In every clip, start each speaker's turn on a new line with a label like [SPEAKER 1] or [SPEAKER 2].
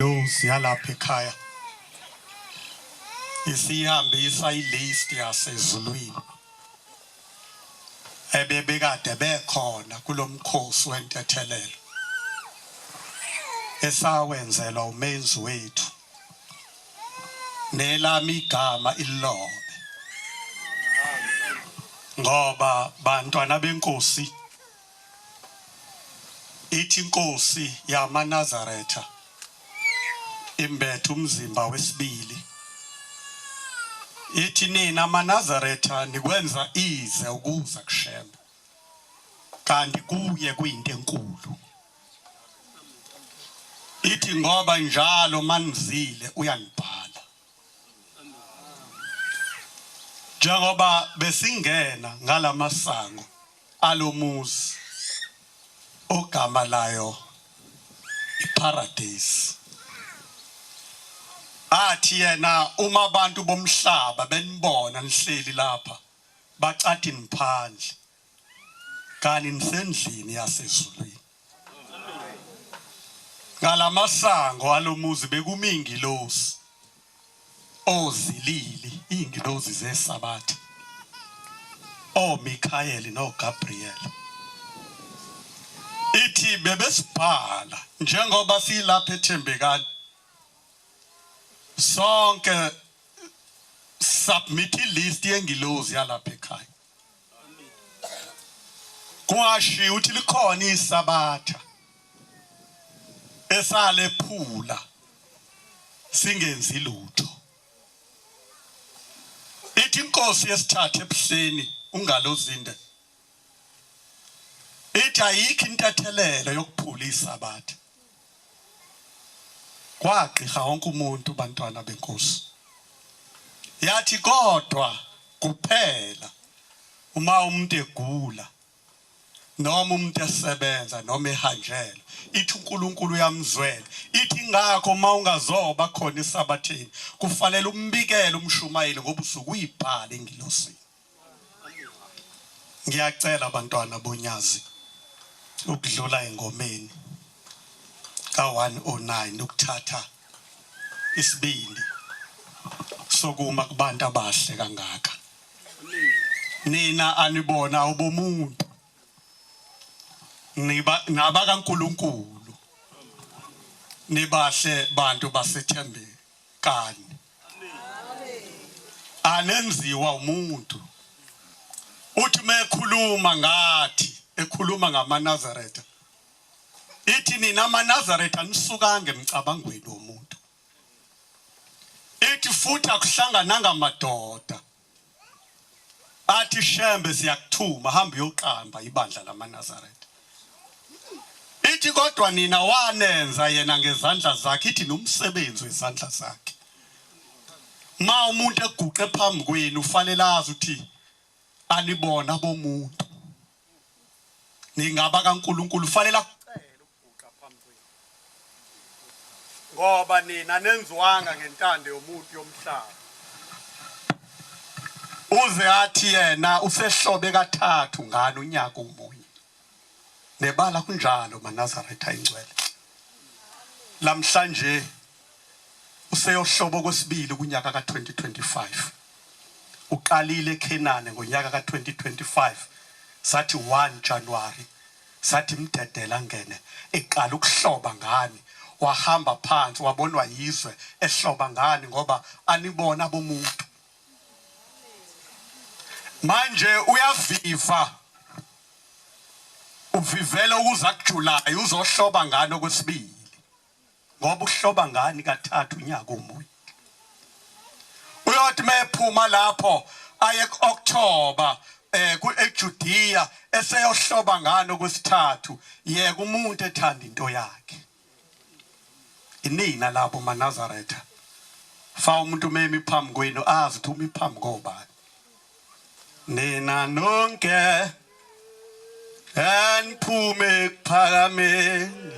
[SPEAKER 1] Siyalapha ekhaya isihambisa ilist yasezulwini ebebekade bekhona kulomkhosi wentethelelo esawenzelwa umenzi wethu nelami igama ilobe ngoba bantwana benkosi ithi inkosi yamaNazaretha imbethe umzimba wesibili ithi nina amaNazaretha nikwenza ize ukuza kushembe kanti kuye kuyinto enkulu ithi ngoba njalo manizile uyanibhala njengoba besingena ngalamasango alomuzi ogama layo iparadise athi yena uma abantu bomhlaba benibona nihleli lapha bacathi niphandle kanti nisendlini yasezulwini ngalamasango alomuzi bekumingilosi ozilili ingilosi zesabatha oMikhayeli noGabriyeli ithi bebesibhala njengoba silapha eThembekani sonke submit ilist yengilosi yalapha ekhaya kwashiya uthi likhona isabatha esalephula singenzi lutho ithi inkosi yesithathu ebuhleni ungalozinde ithi ayikho intethelelo yokuphula isabatha kwagqirha wonke umuntu bantwana benkosi yathi kodwa kuphela uma umuntu egula noma umuntu esebenza noma ehanjelwe ithi uNkulunkulu uyamzwela ithi ngakho uma ungazoba khona esabatheni kufanele umbikele umshumayeli ngoba usuke uyibhala engilosini ngiyacela abantwana bonyazi ukudlula engomeni ka109 ukuthatha isibindi sokuma kubantu abahle kangaka nina anibona ubomuntu naba kaNkulunkulu nibahle bantu basethembekani anenziwa umuntu uthi mekhuluma ngathi ekhuluma ngamaNazaretha ithi nina amaNazaretha nisukanga emcabangweni womuntu ithi futhi akuhlangananga amadoda athi shembe siyakuthuma hamba uyoqamba ibandla lamaNazaretha ithi kodwa nina wanenza yena ngezandla zakhe ithi nomsebenzi wezandla zakhe ma umuntu eguqe phambi kwenu ufanele azi uthi anibona bomuntu ningaba kaNkulunkulu ufanele ngoba nina nenziwanga ngentando yomuntu yomhlaba uze athi yena usehlobe kathathu ngani unyaka umunye nebala kunjalo maNazaretha ingcwele lamhlanje useyohlobo kwesibili kunyaka ka2025 uqalile eKenani ngonyaka ka2025 sathi 1 January sathi Mdedela ngene eqala ukuhloba ngani wahamba phansi wabonwa yizwe ehloba ngani ngoba anibona bomuntu manje uyaviva uvivela ukuza kuJuly uzohloba ngani okwesibili ngoba uhloba ngani kathathu unyaka omunye uyothi mephuma lapho aye kuOctober eJudea eseyohloba ngani okwesithathu yeke umuntu ethanda into yakhe inina labo maNazaretha fa umuntu memi phambi kwenu azi ukuthi umi phambi kobani nina nonke aniphume kuphakameni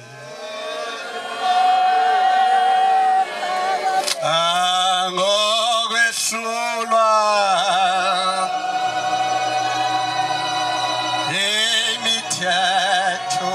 [SPEAKER 1] ngokwehlulwa imithetho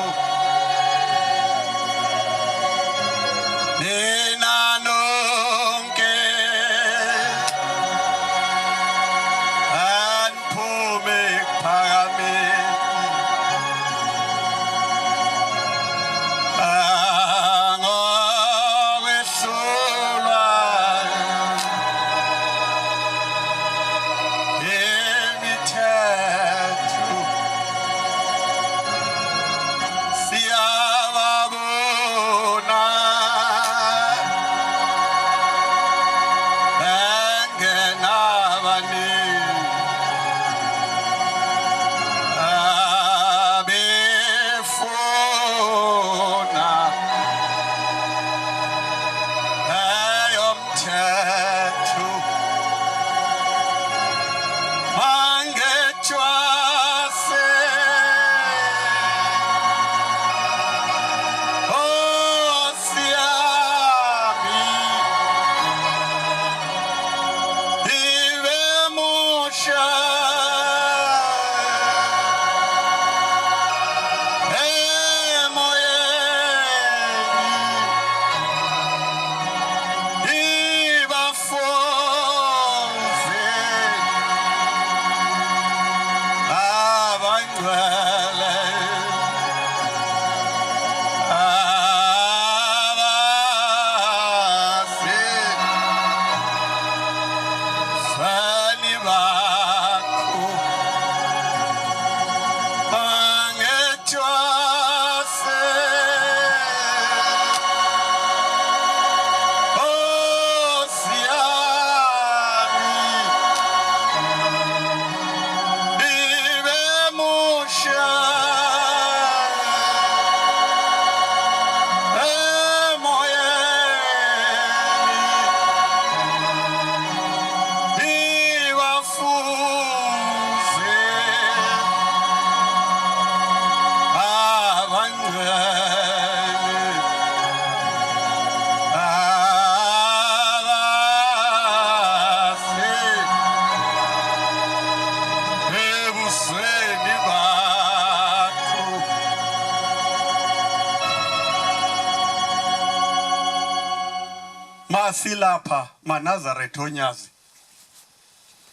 [SPEAKER 1] masilapha maNazaretha onyazi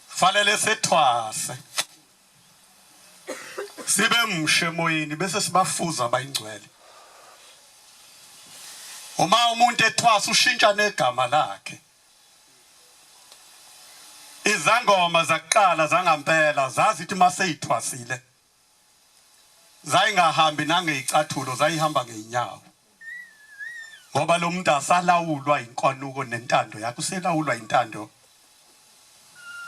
[SPEAKER 1] fanele sethwase sibe mshe moyeni bese sibafuza abayingcwele. Uma umuntu ethwasa ushintsha negama lakhe. Izangoma zakuqala zangampela zazithi maseyithwasile zayingahambi nangezicathulo zayihamba ngeenyawo. Ngoba lo muntu asalawulwa inkwanuko nentando yakhe, uselawulwa intando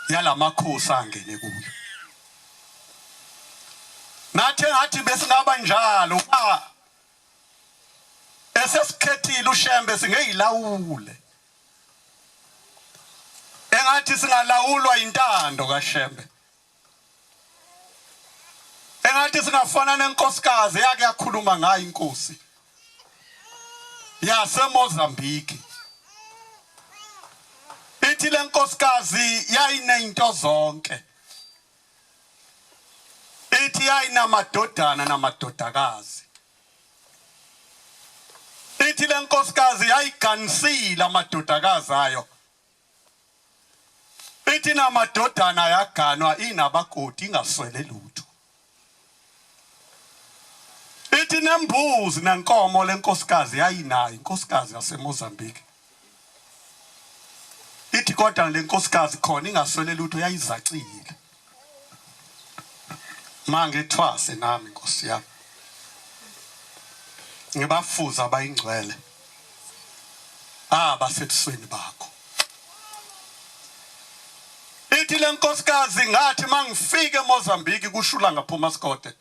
[SPEAKER 1] yalamakhosi angene kuyo. Nathi ngathi besingaba njalo esesikhethile uShembe singeyilawule. Engathi singalawulwa intando kaShembe. Engathi singafana nenkosikazi yake yakhuluma ngayo inkosi yaseMozambique. Ithi le nkosikazi yayinento zonke. Ithi yayinamadodana namadodakazi. Ithi le nkosikazi yayiganisile amadodakazi ayo. Ithi namadodana yaganwa inabagodi ingaswele lutho. Ithi nembuzi nenkomo lenkosikazi yayinayo inkosikazi yaseMozambique. Ithi kodwa lenkosikazi khona ingaswele lutho yayizacile. Mange thwase nami Nkosi yami. Ngibafuza abayingcwele abasebusweni bakho. Ithi lenkosikazi ngathi mangifike eMozambique kushula ngaphuma Sikode.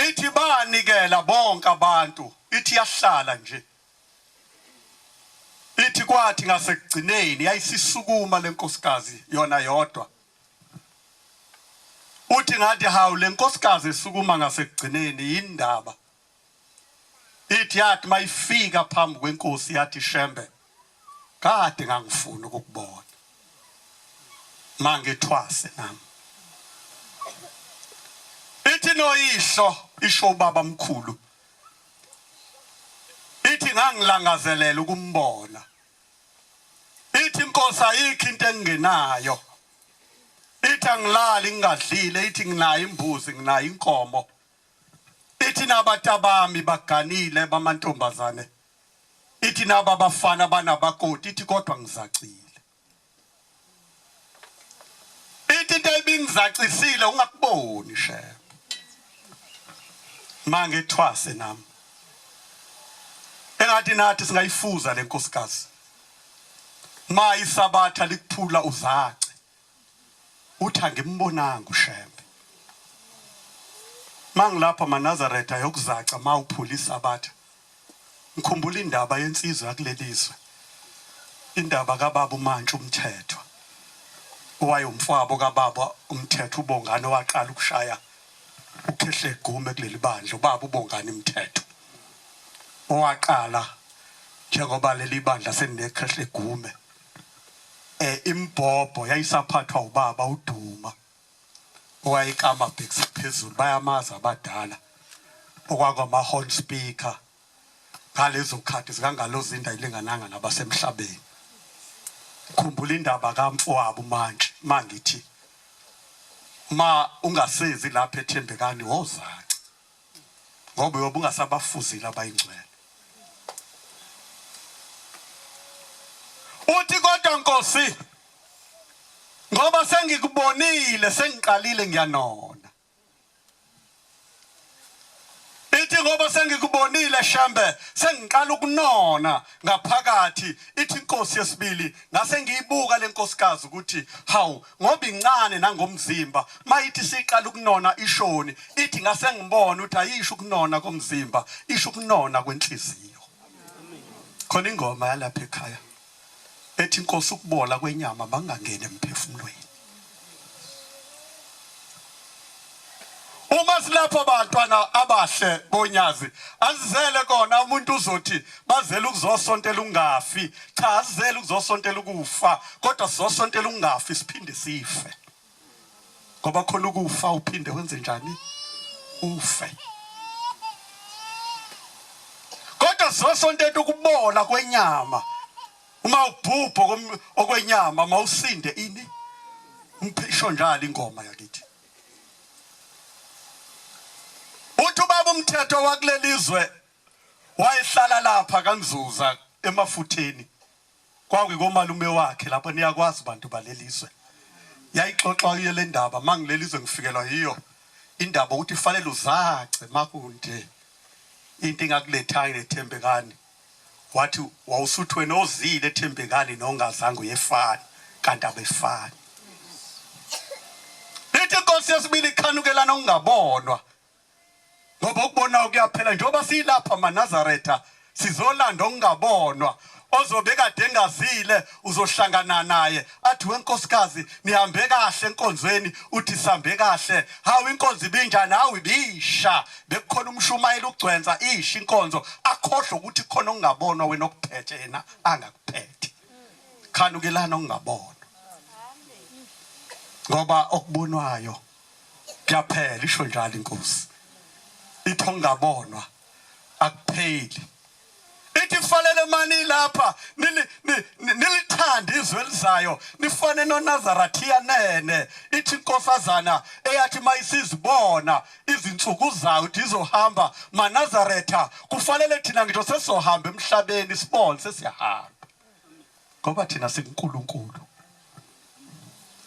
[SPEAKER 1] Ithi banikela bonke abantu, ithi yahlala nje. Ithi kwathi ngasekugcineni yayisisukuma lenkosikazi yona yodwa. Uthi ngathi hawu lenkosikazi esukuma ngasekugcineni indaba. Ithi yathi mayifika phambi kwenkosi yathi Shembe kade ngangifuna ukukubona. Mangethwase nami. Ithi noyihlo isho ubaba mkhulu. Ithi ngangilangazelela ukumbona. Ithi inkosi ayikho into engenayo. Ithi angilali ngingadlile, ithi nginayo imbuzi, nginayo inkomo. Ithi nabatabami baganile bamantombazane. Ithi naba bafana banabakoti, ithi kodwa ngizacile. Ithi into ebingizacisile ungakuboni Shembe. Mangethwase nami. Engathi nathi singayifuza lenkosikazi. Isabatha likuphula uzace. Uthi angimbonanga uShembe. Mangilapha maNazaretha yokuzaca uphula isabatha. Ngikhumbula indaba yensizwe yakulelizwe. Indaba kaBaba uMantshi uMthetho. Owayumfowabo kaBaba uMthetho uBongani waqala ukushaya ukhehle gume kuleli bandla uBaba uBongani uMthetho. Owaqala njengoba leli bandla selinekhehle gume. Imbhobho yayisaphathwa uBaba uDuma. Owayikama bhekisa phezulu bayamaza abadala. Okwakama horn speaker. Ngalezo khathi zikangalozi indawo ilingananga nabasemhlabeni. Khumbula indaba kaMfowabo uMantshi mangithi ungasezi lapha eThembekani wozaca. Ngoba uyobe ungasabafuzile abayingcwele. Uthi kodwa Nkosi ngoba sengikubonile sengiqalile ngiyanona. Ithi ngoba sengikubonile Shembe sengiqala ukunona ngaphakathi. Ithi inkosi yesibili ngase ngiyibuka lenkosikazi ukuthi hawu ngoba incane nangomzimba mayithi siqala ukunona ishoni. Ithi ngase ngibona ukuthi ayisho ukunona komzimba isho ukunona kwenhliziyo. Khona ingoma yalapha ekhaya ethi inkosi ukubola kwenyama bangangene emphefumulweni. Uma silapho bantwana abahle bonyazi azizele kona umuntu uzothi bazele ukuzosontela ungafi. Cha azizele ukuzosontela ukufa kodwa sizosontela ungafi siphinde sife. Ngoba khona ukufa uphinde wenze njani? Ufe. Kodwa kodwa sizosondela ukubola kwenyama uma ubhubho okwenyama mawusinde ini umphisho njalo ingoma yakithi uthi ubaba umthetho wakulelizwe wayehlala lapha kaMzuza emafutheni kwakukomalume wakhe lapho niyakwazi abantu balelizwe yayixoxa le ndaba mangilelizwe ngifikelwa yiyo indaba ukuthi ifanele uzace makunde into engakulethayo nethembekani wathi wawusuthi wena ozile ethembekani nongazange uyefana kanti abefani lithi inkosi yesibili ikhanukelana okungabonwa ngoba ukubona kuyaphela njengoba silapha maNazaretha sizolanda okungabonwa ozobe kade engazile uzohlangana naye athi wenkosikazi nihambe kahle enkonzweni uthi sambe kahle hawu inkonzo ibinjani hawu ibisha bekukhona umshumayeli ugcwenza isha inkonzo akhohlwa ukuthi khona okungabonwa wena okuphethe yena angakuphethe khanukelana okungabonwa ngoba okubonwayo kuyaphela isho njalo inkosi ithi okungabonwa akupheli ithi fanele mani lapha nilithanda izwe elizayo nifane noNazarethiya nene ithi inkosazana eyathi mayisizibona izinsuku zayo uthi izohamba maNazaretha kufanele thina ngisho sesohamba emhlabeni sibone sesiyahamba ngoba thina sikuNkulunkulu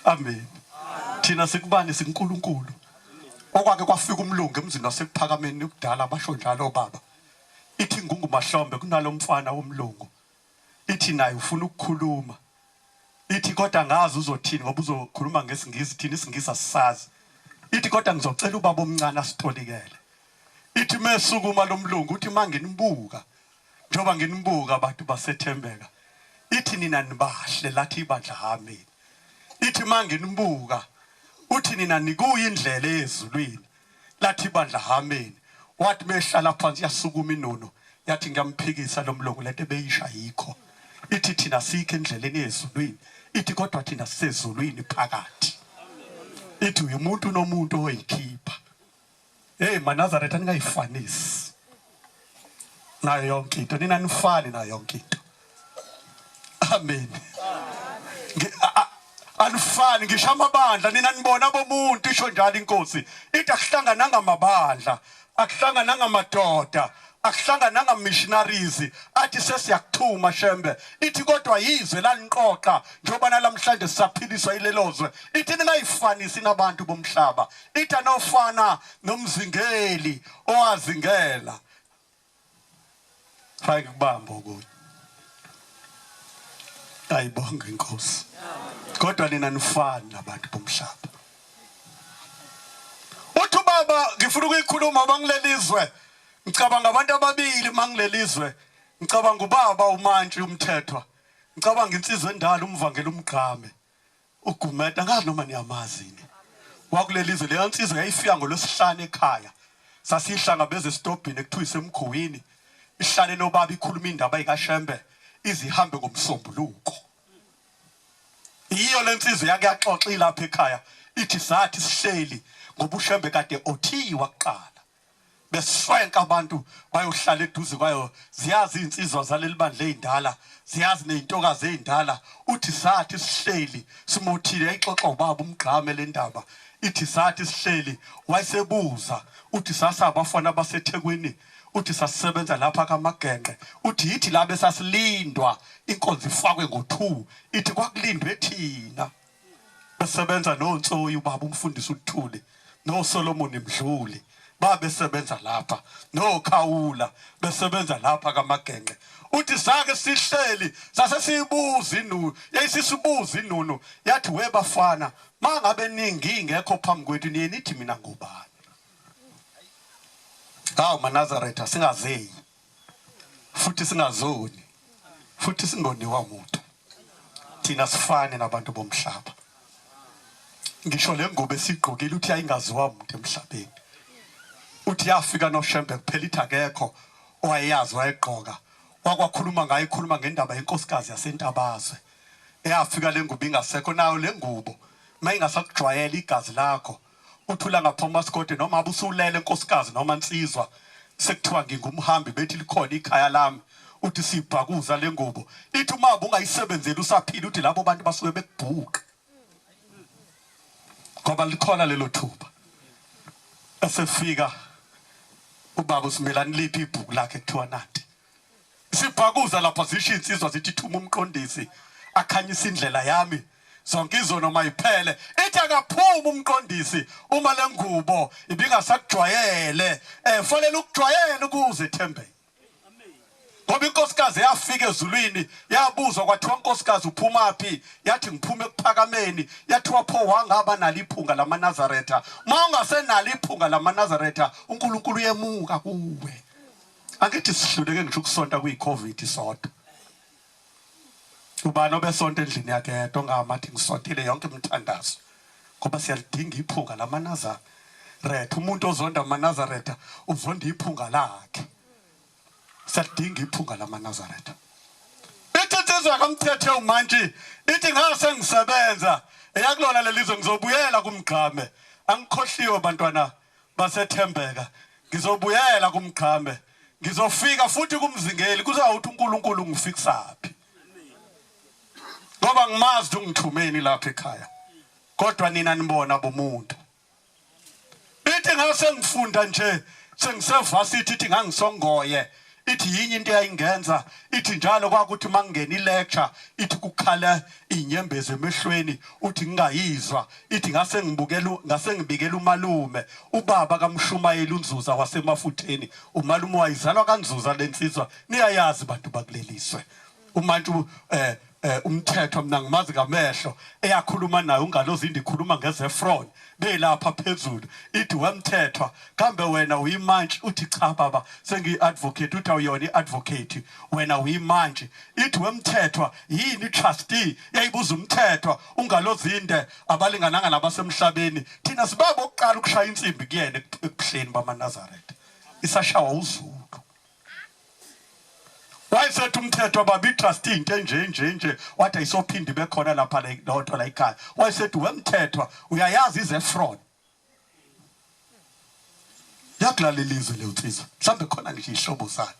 [SPEAKER 1] amen thina sikubani sikuNkulunkulu okwake kwafika umlungu emzini wasekuphakameni ukudala abasho njalo baba ithi ngumahlombe kunalomfana womlungu ithi naye ufuna ukukhuluma ithi kodwa ngazi uzothini ngoba uzokhuluma ngesingisi thina isingisi asisazi ithi kodwa ngizocela ubaba omncane asitolikele ithi mesukuma lomlungu uthi manginibuka njoba nginibuka abantu basethembeka ithi nina nibahle lathi ibandla hami ithi manginibuka uthi nina nikuyindlela ezulwini lathi ibandla hami wathi behlala phansi yasukuma inono yathi ngiyamphikisa lo mlungu lento beyisha yikho ithi thina sikho endleleni ezulwini ithi kodwa thina sisezulwini phakathi ithi umuntu nomuntu oyikhipha maNazaretha ningayifanisi nayo yonke into nina nifani nayo yonke into amen alifani ngisho amabandla nina nibona bomuntu isho njalo inkosi ithi akuhlangana ngamabandla akuhlangana ngamadoda akuhlangana ngamissionaries athi sesiyakuthuma shembe ithi kodwa yizwe laniqoqa njengoba nalamhlanje sisaphiliswa ilelozwe ithi ningayifanisi nabantu bomhlaba ithi anofana nomzingeli owazingela fake kubamba ukuthi ayibonge inkosi kodwa nina nifani nabantu bomhlaba uthi baba ngifuna ukuyikhuluma bangilelizwe ngicabanga abantu ababili mangilelizwe ngicabanga ubaba uMantshi umthethwa ngicabanga insizwe endala umvangela umgqame ugumeta ngazi noma niyamazini wakulelizwe leyo insizwe yayifika ngolosihlanu ekhaya sasihlangabeze stobhini ekuthiwa isemkhowini ihlale nobaba ikhuluma indaba ikaShembe izihambe ngomsombuluko iyo lensizwe yake yaxoxa lapha ekhaya ithi sathi sihleli ngoba uShembe kade othiwa kuqala beswenka abantu bayohlala eduze kwayo ziyazi insizwa zaleli bandla ezindala ziyazi nezintokazi ezindala uthi sathi sihleli simothile ayixoxa ubaba umgqame le ndaba ithi sathi sihleli wayesebuza uthi sasa abafana baseThekwini uthi sasisebenza lapha kaMagenge uthi yithi la besasilindwa inkonzo ifakwe ngo2 ithi kwakulindwe thina besebenza noNtsoyi ubaba umfundisi uThuli noSolomon Mdluli babesebenza lapha noKhawula besebenza lapha kaMagenge uthi sake sihleli sase siyibuza inunu yayisisibuza inunu yathi webafana mangabe ningi ingekho phambi kwethu niye nithi mina ngubani hawu maNazaretha singazeyi futhi singazoni futhi singoniwa umuntu thina sifane nabantu bomhlaba ngisho lengubo esigqokile uthi ayingaziwa umuntu emhlabeni uthi yafika noShembe kuphela ithi akekho owayazi wayegqoka wakwakhuluma ngayo ikhuluma ngendaba yenkosikazi yaseNtabazwe eyafika lengubo ingasekho nayo lengubo mayingasakujwayela igazi lakho uthula ngaphoma isikode noma abusulele enkosikazi noma insizwa sekuthiwa ngingumhambi bethi likhona ikhaya lami uthi sibhakuza lengubo ithi uma ungayisebenzeli usaphila uthi labo bantu basuke bekubhuqa ngoba likhona lelo thuba esefika ubaba uSimelani liphi ibhuku lakhe kuthiwa nathi sibhakuza lapha zisho insizwa zithi thuma umqondisi akhanyisa indlela yami zonke izono mayiphele ithi akaphuma umqondisi uma lengubo ibingasakujwayele fanele ukujwayela ukuze ethembeke ngoba inkosikazi yafika ezulwini yabuzwa kwathiwa inkosikazi uphumaphi yathi ngiphume ekuphakameni yathi wapho wangaba naliphunga lamaNazaretha mawungasenalo iphunga lamaNazaretha uNkulunkulu uyemuka kuwe angithi sihluleke ngisho ukusonta kuyiCovid sodwa ubani obesonto endlini yakhe yedwa ngamathi ngisontile yonke imithandazo ngoba siyalidinga iphunga lamaNazaretha umuntu ozonda amaNazaretha uzonda iphunga lakhe siyadinga iphunga lamaNazaretha ithi insizwa kaMthethe umantshi ithi ngase ngisebenza eyakulona lelizwe ngizobuyela kumgqame angikhohliwe bantwana basethembeka ngizobuyela kumgqame ngizofika futhi kumzingeli kuzawuthi uNkulunkulu ungifikisaphi ngoba ngimazi ungithumeni lapha ekhaya kodwa nina nibona bomuntu ithi ngase ngifunda nje sengisevasithi ithi ngangisongoye ithi yinye into eyayingenza ithi njalo kwakuthi mangena ilecture ithi kukhala inyembezi emehlweni uthi ngingayizwa ithi ngase ngibikela umalume ubaba kaMshumayeli uNzuza wasemafutheni umalume wayizalwa kaNzuza lensizwa niyayazi bantu bakuleliswe umuntu umthetho mina ngimazi ngamehlo eyakhuluma naye ungalozindi ikhuluma ngeZefron belapha phezulu ithi wemthethwa kambe wena uyimantshi uthi cha baba sengiyi-advocate uthi awuyona i-advocate wena uyimantshi ithi wemthethwa yini trustee yayibuza umthethwa ungalozinde abalingananga nabasemhlabeni thina sibaba okuqala ukushaya insimbi kuyena ekuhleni bamaNazaretha isashawa uzulu wayesethi umthetho baba itrustee into nje wathi ayisophindi bekhona lapha la ekhaya wayesethi wemthethwa uyayazi iZefron yakulala ilizwe lewutsizwa mhlambe khona ngisho ihlobo sana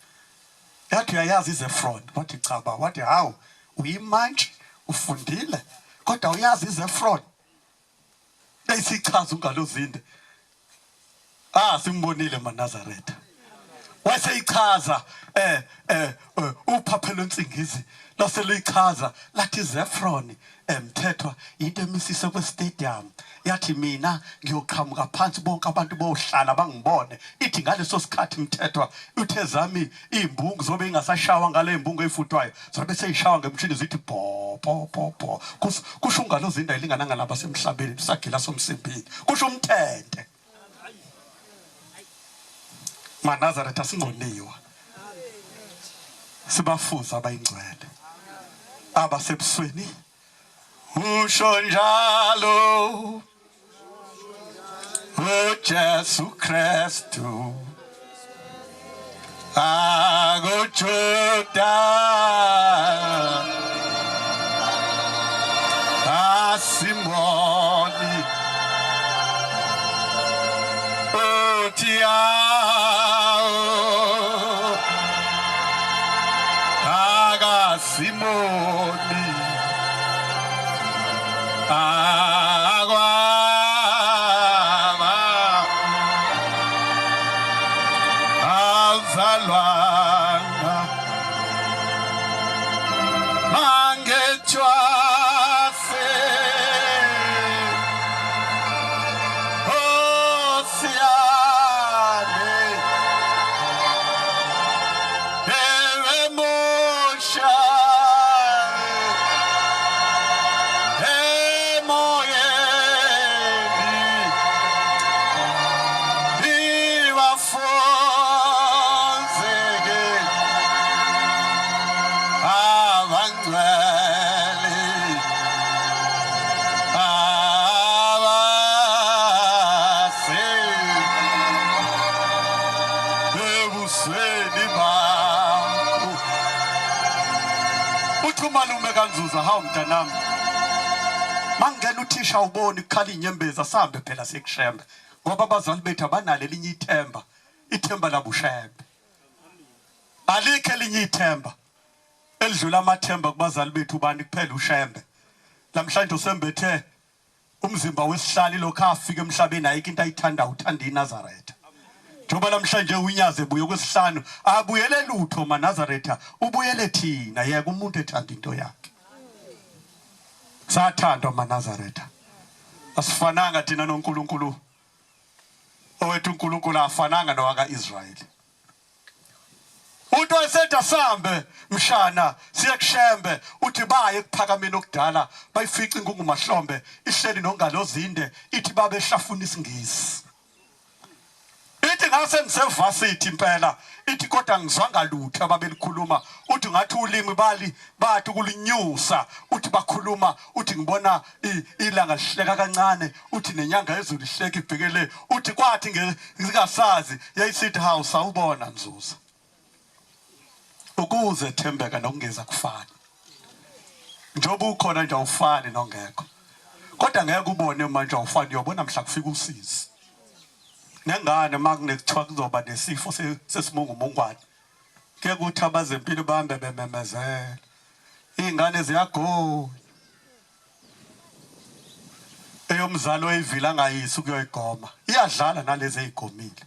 [SPEAKER 1] yathi uyayazi iZefron wathi cha baba wathi hawu uyimantshi ufundile kodwa uyazi iZefron esichaza ungalozinde simbonile eMaNazaretha waseyichaza uphaphelo nsingizi laseluyichaza lathi Zefron mthethwa into emisise kwe-stadium yathi mina ngiyoqhamuka phansi bonke abantu bohlala bangibone ithi ngaleso sikhathi mthethwa uthe zami imbungu zobe ingasashawa ngale imbungu eyifuthwayo zobe seyishawa ngemshini zithi bo kusho ungalozinda ilingananga nabasemhlabeni sagila somsimbini kusho umthente maNazaretha singoniwa sibafuza abayingcwele abasebusweni usho njalo uJesu Kristu akujuda asimoni uthi Simoni agwama azalwana mangechwase osiane ewe mosha umalume kaNzuza hawu mntanami mangena uthisha uboni ukukhala inyembezi asambe phela sekushembe ngoba abazali bethu abanalo elinye ithemba ithemba labushembe alikho elinye ithemba elidlula amathemba kubazali bethu bani kuphela ushembe namhlanje usembethe umzimba wesihlali lokho afika emhlabeni ayikho into ayithanda uthanda iNazaretha njoba namhlanje unyaze buye kwesihlanu abuyele lutho maNazaretha ubuyele thina yeke umuntu ethanda into yakhe sathandwa maNazaretha asifananga thina noNkulunkulu owethu uNkulunkulu afananga nowaka-Israyeli uthi wayesetha sambe mshana siyekushembe uthi baye kuphakameni okudala bayifica ingungumahlombe ihleli nongalo zinde ithi babehlafuna isingisi ithi ngase ngisevasithi impela ithi kodwa ngizwanga lutho ababelikhuluma uthi ngathi ulimi bathi kulinyusa uthi bakhuluma uthi ngibona ilanga lihleka kancane uthi nenyanga yezulu lihleka ibhekele uthi kwathi ngikasazi yayisithi house awubona Nzuza ukuze thembeka nokungeza kufana njoba ukhona nje awufani nongekho kodwa ngeke ubone manje awufani uyobona mhla kufika usizi nengane makunekuthiwa kuzoba nesifo sesimungumungwane ke kuthi abazempilo bahambe bememezela izingane ziyagoya eyomzalo oyivila ngayisi kuyoyigoma iyadlala nalezi ezigomile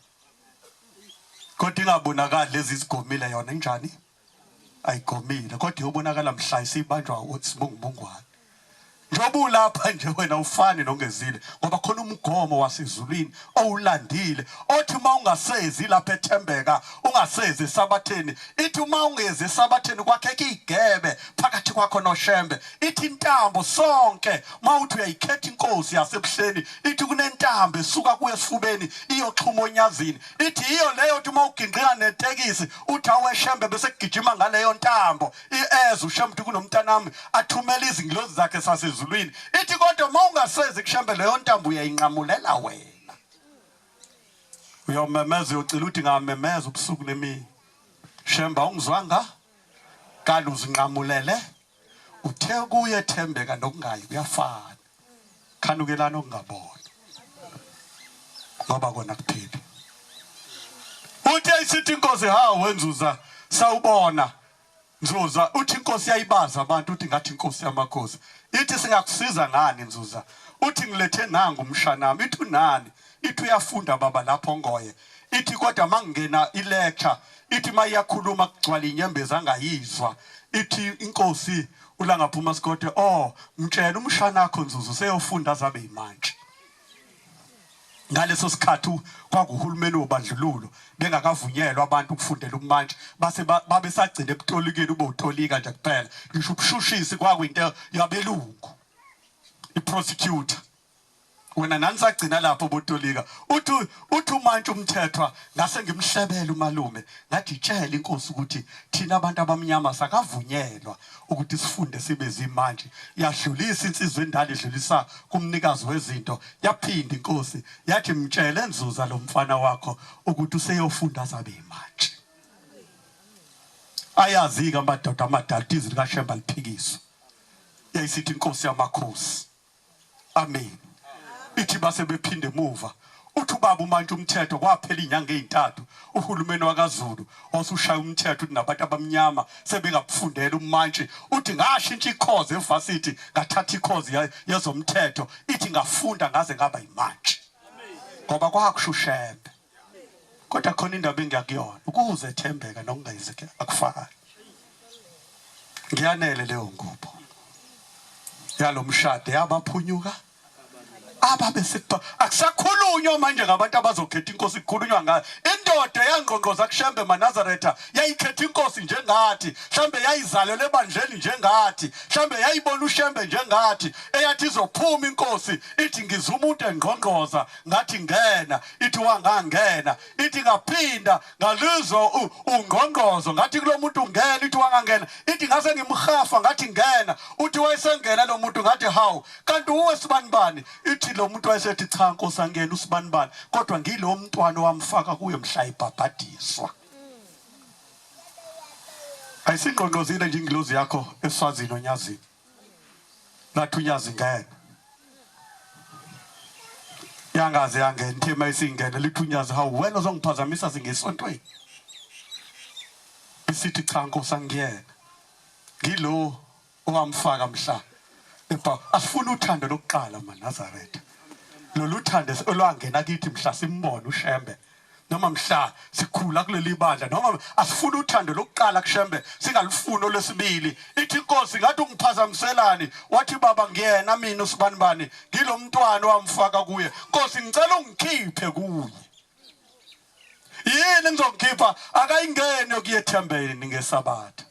[SPEAKER 1] kodwa ingabonakali lezi zigomile yona injani ayigomile kodwa iyobonakala mhla isibanjwa usimungumungwane njoba ulapha nje wena ufani nongezile ngoba khona umgomo wasezulwini owulandile othi uma ungasezi lapha ethembeka ungasezi esabatheni ithi uma ungezi esabatheni kwakheke igebe phakathi kwakho noshembe ithi intambo sonke mawuthi uyayikhetha inkosi yasebuhleni ithi kunentambo esuka kuye esifubeni iyoxhuma onyazini ithi iyo leyo uthi uma uginqika netekisi uthi aweshembe bese kugijima ngaleyo ntambo ieze ushembe kunomntanami athumela izingilozi zakhe sasezulwini ithi kodwa uma ungasezi kushembe leyo ntambo uyayinqamulela wena uyomemeza uyocela uthi ngamemeza ubusuku nemini shemba ungizwanga kala uzinqamulele uthe kuye ethembeka nokungayi kuyafana khanukelana okungabona ngoba kona kuphila uthi ayisithi inkosi hawo wenzuza sawubona Nzuza uthi inkosi yayibaza abantu uthi ngathi inkosi yamakhosi ithi singakusiza ngani Nzuza uthi ngilethe nangu umshanami ithi unani ithi uyafunda baba lapho ngoye ithi kodwa mangena ilecture ithi mayiyakhuluma kugcwala inyembezi angayizwa ithi inkosi ulangaphuma sikode mtshela umshana wakho Nzuza useyofunda zabe imantshi ngaleso sikhathi kwakuhulumeni wobandlululo bengakavunyelwa abantu ukufundela umantshi base babesagcina ebutolikeni ubotolika nje kuphela ngisho ubushushisi kwakuyinto yabelungu iprosecutor wena nanisagcina lapho botolika uthi umantshi umthethwa ngase ngimhlebela umalume ngathi tshela inkosi ukuthi thina abantu abamnyama sakavunyelwa ukuthi sifunde sibe zimantshi yadlulisa insizwe endala idlulisa kumnikazi wezinto yaphinda inkosi yathi mtshele Nzuza lo mfana wakho ukuthi useyofunda zabe imantshi ayazi-ke amadoda amadala izi likaShemba liphikiswa yayisithi inkosi yamakhosi amen ithi base bephinde emuva uthi ubaba umantshi umthetho kwaphela inyanga ezintathu uhulumeni wakaZulu osushaya umthetho uthi nabantu abamnyama sebengakufundela umantshi uthi ngashintsha ikhozi evasithi ngathatha ikhozi yezomthetho ithi ngafunda ngaze ngaba imantshi ngoba kwakushushembe kodwa khona indaba engiyakuyona ukuze ethembeka nokungayizeke akufani ngiyanele leyo ngubo yalomshado yabaphunyuka ababesekupha akusakhulunywa manje ngabantu abazokhetha inkosi kukhulunywa ngayo indoda yangqongqoza kuShembe maNazaretha yayikhetha inkosi njengathi mhlambe yayizalelwe ebandleni njengathi mhlambe yayibona uShembe njengathi eyathi izophuma inkosi ithi ngiza umuntu engqongqoza ngathi ngena ithi wangangena ithi ngaphinda ngalizwa ungqongqozo ngathi kulo muntu ungena ithi wangangena ithi ngase ngimhafa ngathi ngena uthi wayesengena lo muntu ngathi hawu kanti uwe sibanibani ithi lo muntu wayesethi cha Nkosi angena usibanibani kodwa ngilo mntwana owamfaka kuye mhla ibhabhadiswa ayisingqongqozile nje ingilozi yakho eSwazini onyazini lathi unyazi ngene yangaze yangena ithema isingena liphunyaza hawu wena uzongiphazamisa singesontweni isithi cha Nkosi angiyena ngilo owamfaka mhla asifuna uthando lokuqala maNazaretha lolu uthando olwangena kithi mhla simbona uShembe noma mhla sikhula kuleli bandla noma asifuna uthando lokuqala kuShembe singalifuni olwesibili ithi Nkosi ngathi ungiphazamiselani wathi baba ngiyena mina usibanibani ngilo mntwana owamfaka kuye Nkosi ngicela ungikhiphe kuye yini ngizokhipha akayingene ukuyethembeni ngesabatha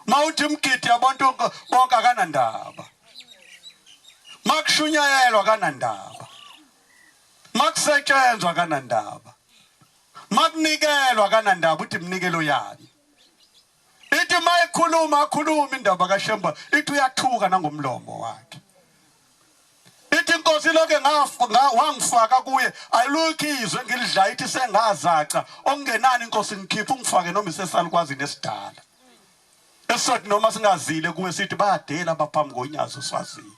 [SPEAKER 1] mawuthi mgidi yabantu bonke akanandaba makushunyayelwa kanandaba makusetshenzwa kanandaba makunikelwa kanandaba uthi mnikelo yani ithi mayikhuluma akhuluma indaba kaShembe ithi uyathuka nangomlomo wakhe ithi Nkosi lokho wangifaka kuye ayilukizwe ngilidla ithi sengazaca okungenani Nkosi ngikhipha ungifake noma isesalukwazi nesidala esothi noma singazile kuwe sithi bayadela abaphambi konyazo swazini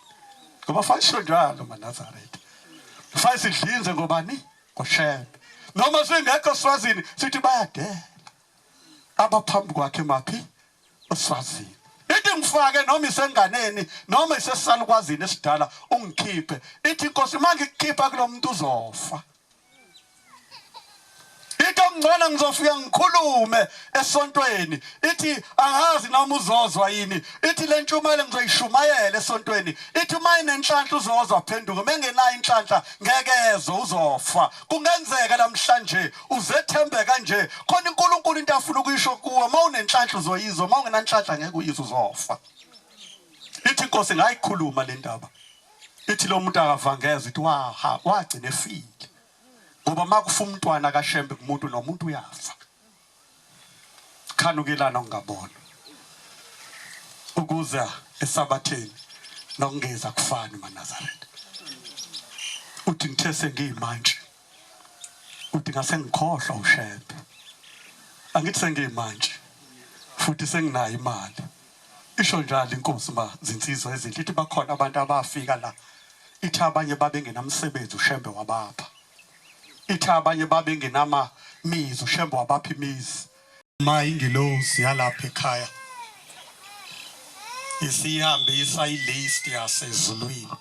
[SPEAKER 1] ngoba fasho njalo maNazaretha fayisi sidlinze ngobani ngoShembe noma singekho swazini sithi bayadela abaphambi kwakhe maphi oswazini ithi ngifake noma isenganeni noma isesalukwazini esidala ungikhiphe ithi Nkosi mangikukhipha kulomuntu uzofa ithi ngicela ngizofika ngikhulume esontweni ithi angazi noma uzozwa yini ithi le ntshumayelo ngizoyishumayela esontweni ithi mayinenhlanhla uzozwa phenduka mengenayo inhlanhla ngekezo uzofa kungenzeka namhlanje uzethembe kanje khona uNkulunkulu into afuna ukuyisho kuwe mawunenhlanhla uzoyizwa mawungenanhlanhla ngeke uyizwe uzofa ithi Nkosi ngayikhuluma le ndaba ithi lo muntu akavangeza ithi wagcina efile ngoba makufuma umntwana kaShembe kumuntu nomuntu uyafa khanukelana ungabona ukuza esabatheni nokungeza kufani maNazaretha uthi ngithe sengiyimanje uthi ngase ngikhohlwa uShembe angithi sengiyimanje futhi senginayo imali isho njalo inkosi mazinsizwa ezinhle ithi bakhona abantu abafika la ithi abanye babengenamsebenzi uShembe wabapha ithi abanye babengenama mizi uShembe wabapha imizi mayingilosi yalapha ekhaya isihambisa ilist yasezulwini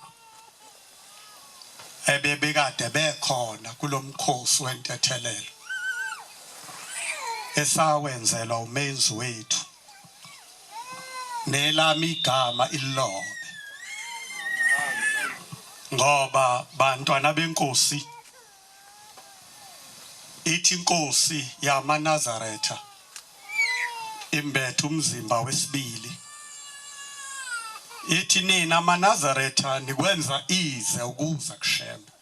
[SPEAKER 1] ebebekade bekhona kulomkhosi wentethelelo esawenzela umenzi wethu nelami igama ilobe ngoba bantwana benkosi ithi inkosi yamaNazaretha imbethe umzimba wesibili ithi nina amaNazaretha nikwenza ize ukuza kuShembe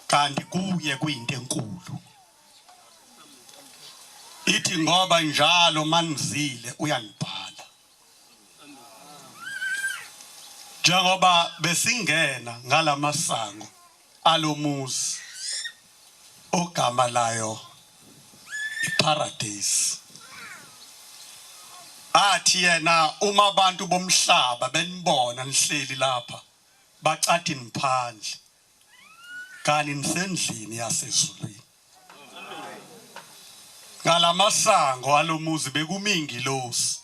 [SPEAKER 1] kanti kuye kuyinto enkulu ithi ngoba njalo manizile uyanibhala njengoba besingena ngalamasango alomuzi ogama layo iparadise athi yena uma abantu bomhlaba benibona nihleli lapha bacathi niphandle kanti nisendlini yasezulwini ngalamasango alomuzi bekumingilosi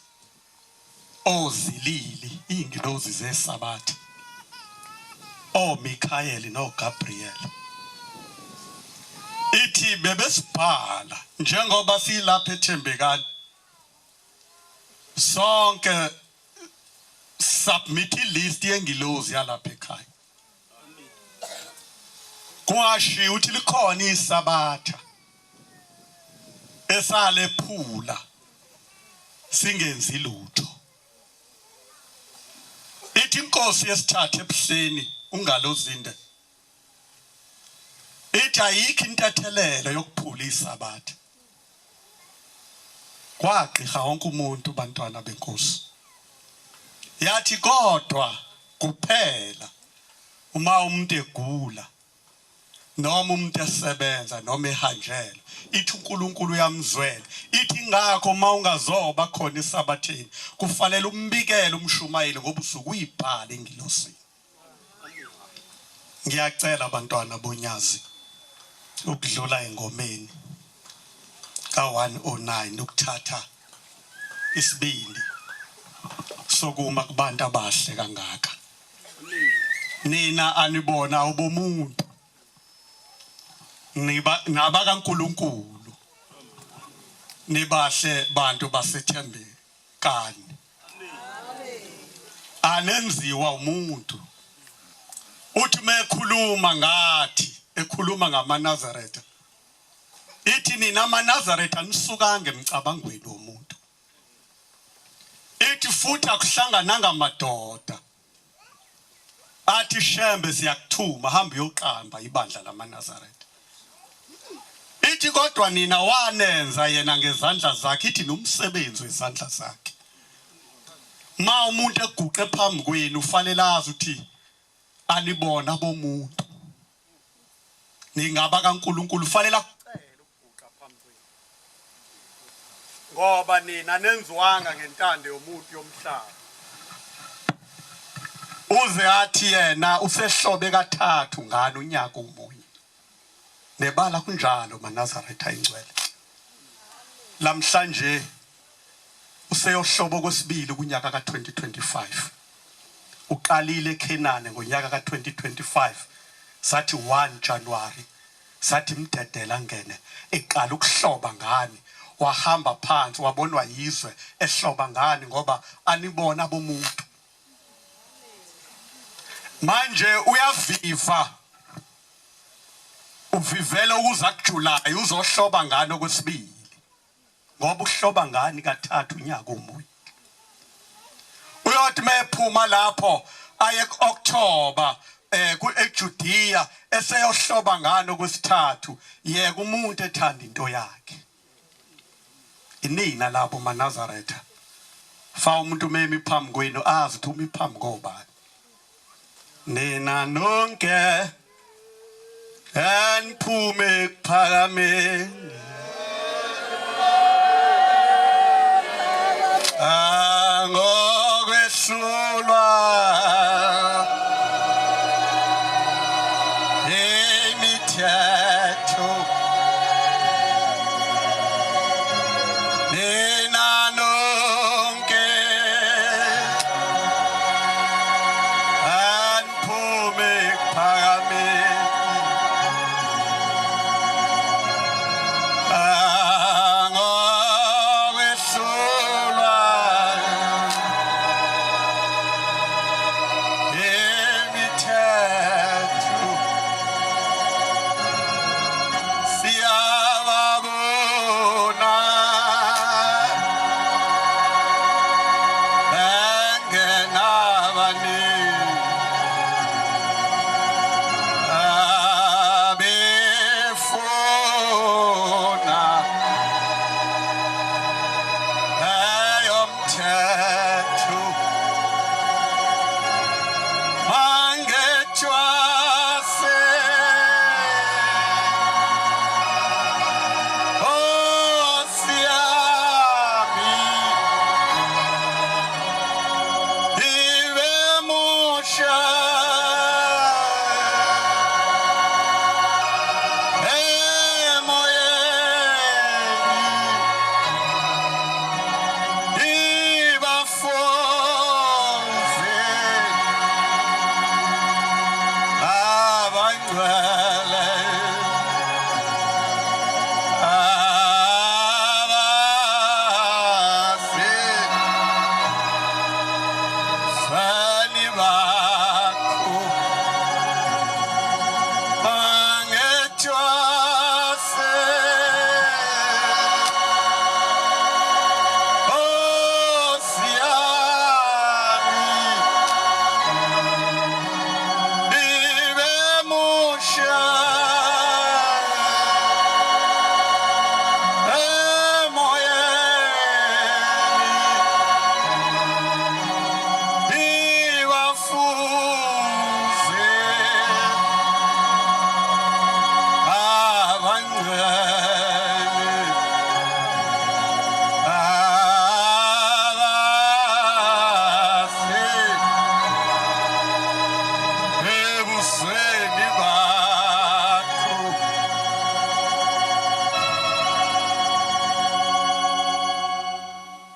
[SPEAKER 1] ozilili ingilosi zesabatha oMikhayeli noGabriel ithi bebesibhala njengoba silapha eThembekani sonke submit ilist yengilosi yalapha ekhaya kungashi uthi likhona isabatha esalephula singenzi lutho ithi inkosi yesithathu ebuhleni ungalozinde ithi ayikho intethelelo yokuphula isabatha kwagqirha wonke umuntu bantwana benkosi yathi kodwa kuphela uma umuntu egula noma umuntu esebenza noma ehanjela ithi uNkulunkulu uyamzwela ithi ngakho uma ungazoba khona esabatheni kufanele umbikele umshumayeli ngoba usuke uyibhala engilosini Ngiyacela abantwana bonyazi ukudlula engomeni ka109 ukuthatha isibindi sokuma kubantu abahle kangaka. Nina anibona ubomuntu. Naba kaNkulunkulu. Nibahle bantu basethembekani. Anenziwa umuntu. Uthi mekhuluma ngathi ekhuluma ngamaNazaretha. Ithi nina amaNazaretha anisukanga emcabangweni womuntu. Ithi futhi akuhlangananga amadoda. Athi Shembe siyakuthuma hamba uyoqamba ibandla lamaNazaretha. Ithi kodwa nina wanenza yena ngezandla zakhe. Ithi nomsebenzi wezandla zakhe. Ma umuntu eguqe phambi kwenu ufanele azi uthi anibona bomuntu. Ningaba kaNkulunkulu ufanele akucela ukuguqa phambi kwenu. Ngoba nina nenziwanga ngentando yomuntu yomhlaba. Uze athi yena usehlobe kathathu ngani unyaka umunye. Nebala kunjalo maNazaretha ingcwele. Lamhlanje useyohlobo kwesibili kunyaka ka2025. Uqalile eKhenane ngonyaka ka2025. Sathi 1 January sathi Mdedela ngene eqala ukuhloba ngani. Wahamba phansi wabonwa yizwe ehloba ngani ngoba anibona bomuntu. Manje uyaviva. Uvivela ukuza kuJuly uzohloba ngani okwesibili. Ngoba uhloba ngani kathathu unyaka umunye. Uyothi mephuma lapho aye kuOctober eJudea eseyohloba ngani okwesithathu yeke umuntu ethanda into yakhe. Inina labo maNazaretha. Fa umuntu memi phambi kwenu azi ukuthi umi phambi kobani. Nina nonke eniphume kuphakameni. Angokwehlulwa imithetho. Nina nonke eniphume kuphakameni.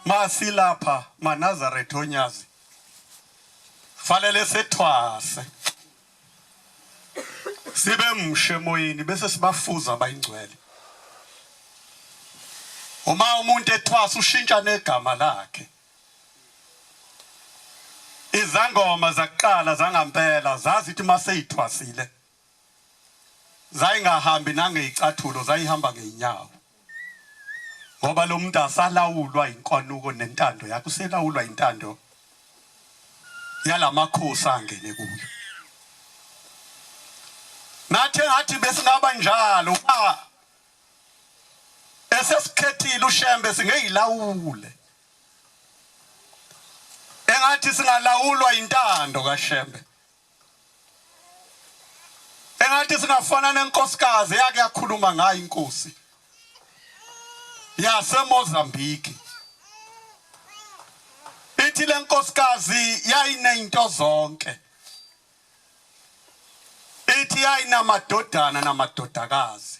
[SPEAKER 1] masilapha maNazaretha onyazi falele sethwase sibe mshe emoyeni bese sibafuza abayingcwele. Uma umuntu ethwasa ushintsha negama lakhe. Izangoma zakuqala zangampela zazithi maseyithwasile zayingahambi nangezicathulo zayihamba ngeinyawo. Ngoba lo muntu asalawulwa inkwanuko nentando yakhe, uselawulwa intando yalamakhosi angene kuyo. Nathi ngathi besingaba njalo esesikhethile uShembe singeyilawule. Engathi singalawulwa intando kaShembe. Engathi singafana nenkosikazi yake yakhuluma ngayo inkosi yaseMozambique. Ithi le nkosikazi yayinento zonke. Ithi yayinamadodana namadodakazi.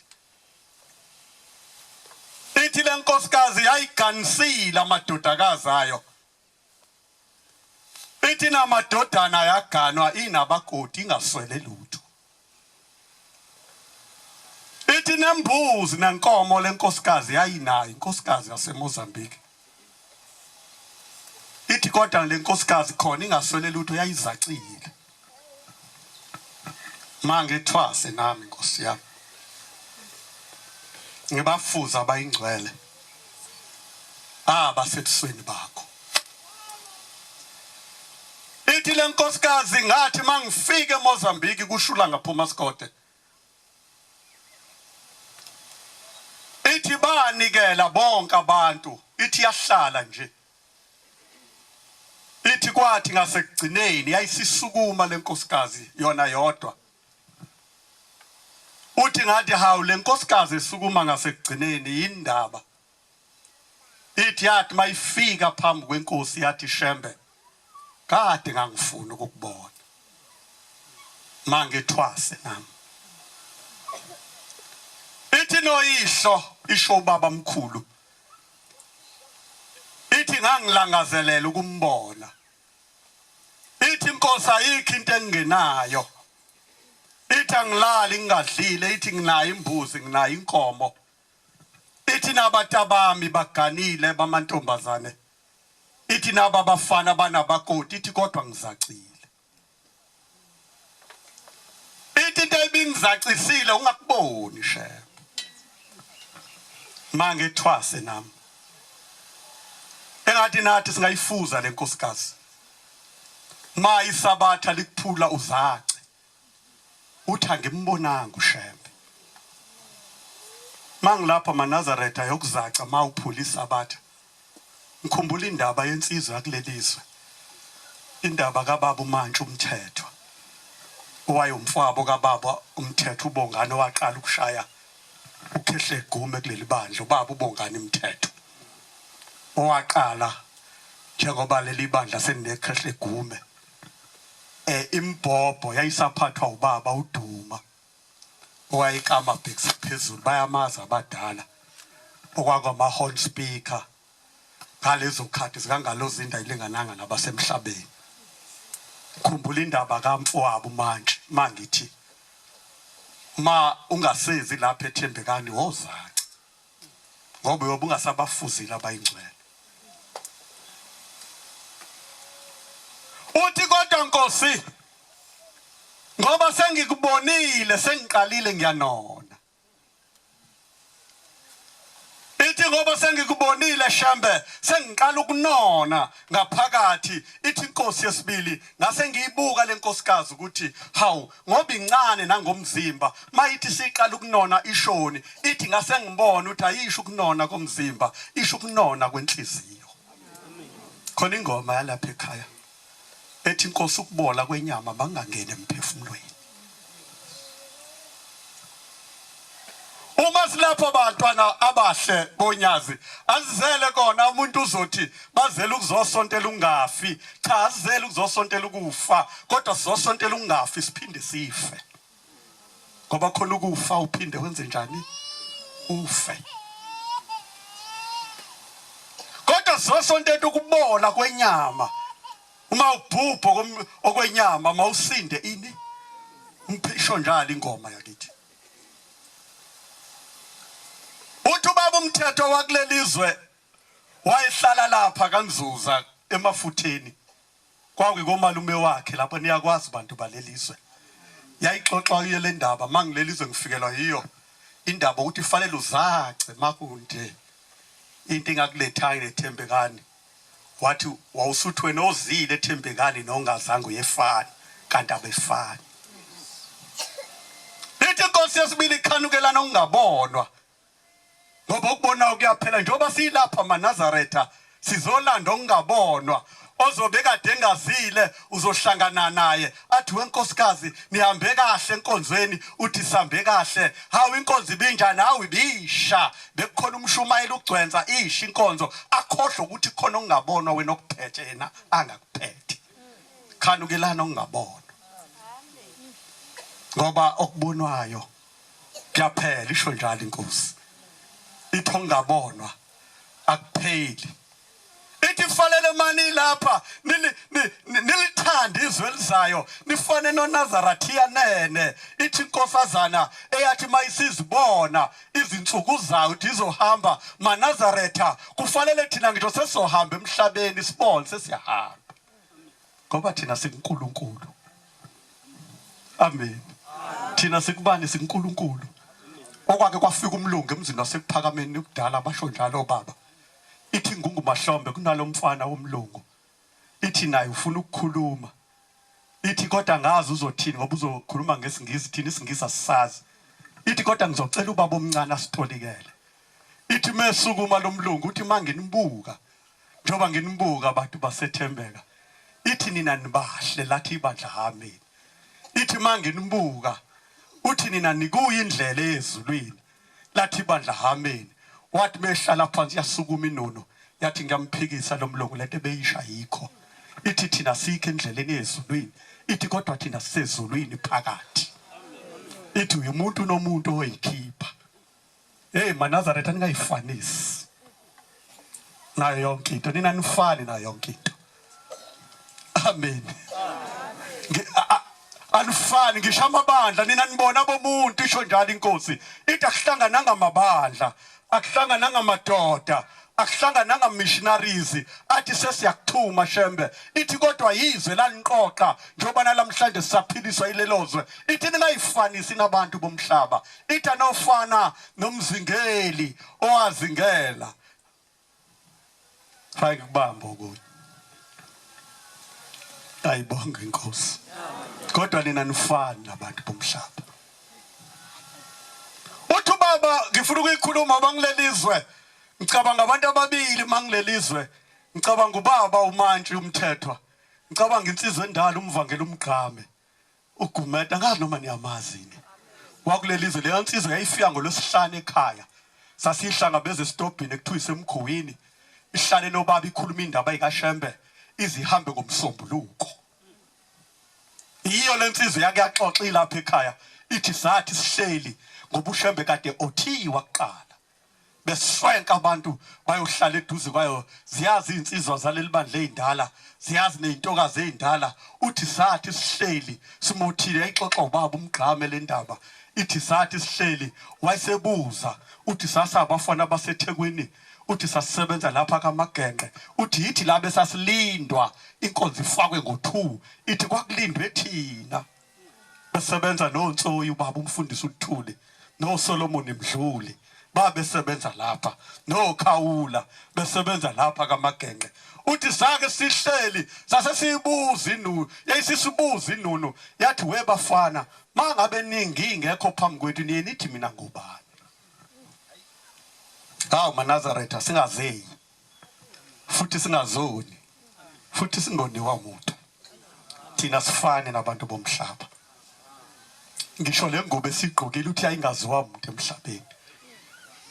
[SPEAKER 1] Ithi le nkosikazi yayiganisile amadodakazi ayo. Ithi namadodana yaganwa inabakoti ingaswele lutho. Ithi nembuzi nenkomo le nkosikazi yayinayo inkosikazi yaseMozambique. Ithi kodwa le nkosikazi khona ingaswele lutho yayizacile. Mange thwase nami Nkosi yami. Ngibafuza abayingcwele abasebusweni bakho. Ithi le nkosikazi ngathi mangifike eMozambique kushula ngaphuma Sikode. Ithi banikela bonke abantu, ithi yahlala nje. Ithi kwathi ngasekugcineni yayisisukuma le nkosikazi yona yodwa. Uthi ngathi hawu le nkosikazi esukuma ngasekugcineni indaba. Ithi yathi mayifika phambi kwenkosi yathi Shembe kade ngangifuna ukukubona. Mangethwase nami. Ithi noyihlo isho ubaba mkhulu. Ithi ngangilangazelela ukumbona. Ithi inkosi ayikho into engenayo. Ithi angilali ngingadlile, ithi nginayo imbuzi, nginayo inkomo. Ithi nabatabami baganile bamantombazane. Ithi naba bafana banabakoti, ithi kodwa ngizacile. Ithi into ebingizacisile ungakuboni Shembe. Mangethwase nami. Engathi nathi singayifuza le nkosikazi. Isabatha likuphula uzace. Uthi angimbonanga uShembe. Mangilapha maNazaretha yokuzaca uphula isabatha. Ngikhumbula indaba yensizwe yakulelizwe. Indaba kaBaba uMantshi uMthethwa. Owayumfowabo kaBaba uMthethwa uBongani waqala ukushaya ukhehle gume kuleli bandla uBaba uBongani uMthethwa. Owaqala njengoba leli bandla selinekhehle gume. Imbhobho yayisaphathwa uBaba uDuma. Owayekama bhekisa phezulu bayamaza abadala. Okwakama horn speaker. Ngalezo khathi zikangalozinda ilingananga nabasemhlabeni. Khumbula indaba kaMfowabo uMantshi mangithi ungasezi lapha eThembekani wozaca. Ngoba yoba ungasabafuzile abayingcwele. Uthi kodwa Nkosi ngoba sengikubonile sengiqalile ngiyanona. Ithi ngoba sengikubonile Shembe sengiqala ukunona ngaphakathi. Ithi inkosi yesibili ngase ngiyibuka le nkosikazi ukuthi hawu ngoba incane nangomzimba mayithi siqala ukunona ishoni. Ithi ngase ngibona ukuthi ayisho ukunona komzimba isho ukunona kwenhliziyo. Khona ingoma yalapha ekhaya ethi inkosi ukubola kwenyama bangangene emphefumulweni. Uma silapha abantwana abahle bonyazi azizele kona umuntu uzothi bazele ukuzosontela ungafi. Cha azizele ukuzosontela ukufa kodwa sizosontela ungafi siphinde sife. Ngoba khona ukufa uphinde wenze njani? Ufe. Kodwa uyazosontetha ukubola kwenyama uma ubhubho okwenyama mawusinde ini umphisho njalo ingoma yakithi uthi ubaba umthetho wakulelizwe wayehlala lapha kaMzuza emafutheni kwakukomalume wakhe lapho niyakwazi abantu balelizwe yayixoxa uyele ndaba mangilelizwe ngifikelwa yiyo indaba ukuthi ifanele uzace makunde into engakulethayo nethembekani wathi wawusuthi wena ozile ethembekani nongazange uyefani kanti abefani lithi inkosi yesibili ikhanukelana okungabonwa ngoba ukubona kuyaphela njengoba silapha maNazaretha sizolanda okungabonwa ozobe kade engazile uzohlangana naye athi wenkosikazi nihambe kahle enkonzweni uthi sambe kahle hawu inkonzo ibinjani hawu ibisha bekukhona umshumayela ugcwenza isha inkonzo akhohlwa ukuthi khona okungabonwa wena okuphethe yena angakuphethe khanukelana okungabonwa ngoba okubonwayo kuyaphela isho njalo inkosi ithi okungabonwa akupheli ithi fanele mani lapha nilithanda izwe elizayo nifane noNazarethiya nene ithi inkosazana eyathi mayisizibona izinsuku zayo ukuthi izohamba maNazaretha kufanele thina ngisho sesohamba emhlabeni sibone sesiyahamba ngoba thina sikuNkulunkulu amen thina sikubani sikuNkulunkulu okwake kwafika umlungu emzini wasekuphakameni ukudala basho njalo baba ithi ngumahlombe kunalomfana womlungu ithi naye ufuna ukukhuluma ithi kodwa ngazi uzothini ngoba uzokhuluma ngesingisi thina isingisi asisazi ithi kodwa ngizocela ubaba omncane asitholikele ithi mesukuma lomlungu uthi manginimbuka njoba nginimbuka abantu basethembeka ithi nina nibahle lathi ibandla hami ithi manginimbuka uthi nina nikuyi indlela ezulwini lathi ibandla hami wathi behlala phansi yasukuma inono yathi ngiyamphikisa lo mlungu lento beyisha yikho ithi thina sikho endleleni ezulwini ithi kodwa thina sisezulwini phakathi ithi umuntu nomuntu oyikhipha maNazaretha ningayifanisi nayo yonke into nina nifani nayo yonke into amen alufani ngisho amabandla nina nibona bomuntu isho njalo inkosi ithi akuhlangana ngamabandla akuhlangana ngamadoda akuhlangana ngamissionaries athi sesiyakuthuma shembe ithi kodwa yizwe laniqoqa njoba nalamhlanje sisaphiliswa ilelozwe ithi ningayifanisi nabantu bomhlaba ithi anofana nomzingeli owazingela fake kubamba ukuthi ayibonge inkosi kodwa nina nifani nabantu bomhlaba uthi baba ngifuna ukuyikhuluma bangilelizwe ngicabanga abantu ababili mangilelizwe ngicabanga ubaba uMantshi umthethwa ngicabanga insizwe endala umvangela umgqame ugumeda ngazi noma niyamazini wakulelizwe leyo insizwe yayifika ngolosihlanu ekhaya sasihlangabeze esitobhini ekuthiwa isemghuwini ihlale nobaba ikhuluma indaba ayikashembe izihambe ngomsombuluko iyo lensizwe yakuyaxoxa ilapha ekhaya ithi sathi sihleli ngoba ushembe kade othiwa kuqala beswenka abantu bayohlala eduze kwayo ziyazi insizwa zaleli bandla ezindala ziyazi nezintokazi ezindala uthi sathi sihleli simothile ayixoxa ubaba umgqame le ndaba ithi sathi sihleli wayesebuza uthi sasabafana abaseThekwini uthi sasisebenza lapha kaMagenqe uthi yithi la besasilindwa inkonzo ifakwe ngo2 ithi kwakulindwe thina besebenza noNtsoyi ubaba umfundisi uThuli noSolomon Mdluli babesebenza lapha noKhawula besebenza lapha kaMagenqe uthi sake sihleli sase sibuza inunu yayisisibuza inunu yathi webafana mangabe ningi ingekho phambi kwethu nithi mina ngubani hawu maNazaretha singazeyi futhi singazoni futhi singoniwa umuntu thina sifane nabantu bomhlaba ngisho lengubo esigqokile uthi ayingaziwa umuntu emhlabeni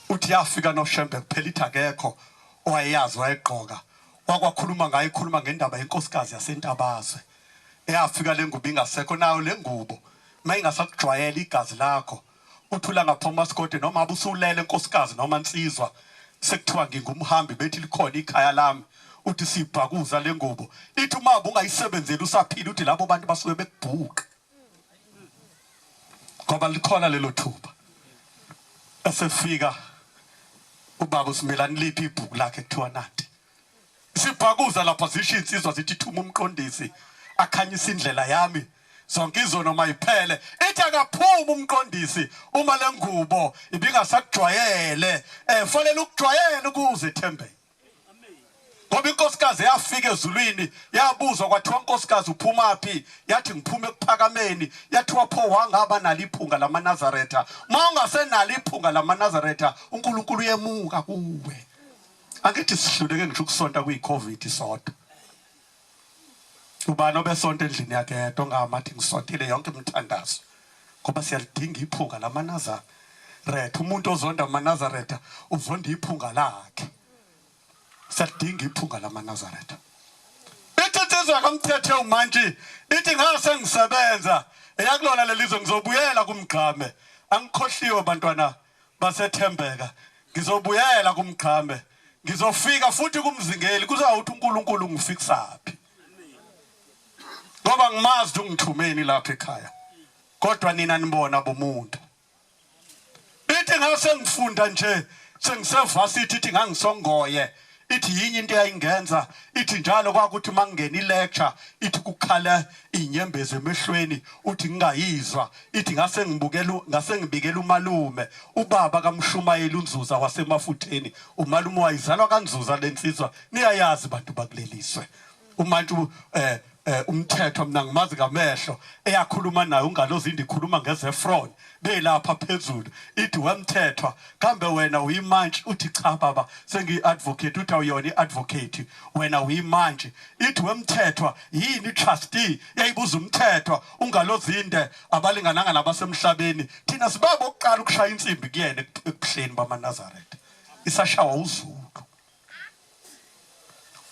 [SPEAKER 1] uthi yafika noShembe kuphela ithi akekho owayazi wayegqoka wakwakhuluma ngayo ikhuluma ngendaba yenkosikazi yaseNtabazwe eyafika lengubo ingasekho nayo lengubo mayingasakujwayela igazi lakho uthula ngaphoma Maskode noma abusulele enkosikazi noma insizwa sekuthiwa ngingumhambi bethi likhona ikhaya lami uthi sibhakuza lengubo ithi uma ungayisebenzeli usaphila uthi labo bantu basuke bekubhuqa ngoba likhona lelo thuba esefika ubaba uSimelani liphi ibhuku lakhe kuthiwa nathi sibhakuza la position insizwa zithi thuma umqondisi akhanyisa indlela yami zonke izono mayiphele ithi akaphuma umqondisi uma lengubo ibingasakujwayele fanele ukujwayela ukuze ethembeke ngoba inkosikazi yafika ezulwini yabuzwa kwathiwa inkosikazi uphumaphi yathi ngiphume ekuphakameni yathi wapho wangaba naliphunga lamaNazaretha uma ungasenalo iphunga lamaNazaretha uNkulunkulu uyemuka kuwe angithi sihluleke ngisho ukusonta kuyiCovid isodwa ubani obesonto endlini yakhe yedwa ngamathi ngisontile yonke imithandazo ngoba siyalidinga iphunga lamaNazaretha umuntu ozonda amaNazaretha uzonda iphunga lakhe siyalidinga iphunga lamaNazaretha ithi insizwa kaMthethe umantshi ithi ngase ngisebenza eyakulona lelizwe ngizobuyela kumgqame angikhohliwe bantwana basethembeka ngizobuyela kumgqame ngizofika futhi kumzingeli kuzawuthi uNkulunkulu ngifikisaphi ngoba ngimazi ungithumeni lapha ekhaya kodwa nina nibona bomuntu ithi ngase ngifunda nje sengisevasithi ithi ngangisongoye ithi yinye into eyayingenza ithi njalo kwakuthi mangena ilecture ithi kukhala inyembezi emehlweni uthi ngingayizwa ithi ngase ngibikela umalume ubaba kaMshumayeli uNzuza wasemafutheni umalume wayizalwa kaNzuza lensizwa niyayazi bantu bakuleliswe umantu umthetho mina ngimazi ngamehlo eyakhuluma naye ungalozindi ikhuluma ngeZefron belapha phezulu ithi wemthethwa kambe wena uyimantshi uthi cha baba sengiadvocate uthi awuyona iadvocate wena uyimantshi ithi wemthethwa yini trustee yayibuza umthethwa ungalozinde abalingananga nabasemhlabeni thina sibabo oqala ukushaya insimbi kuyena ekuhleni bamaNazaretha isashawa uzulu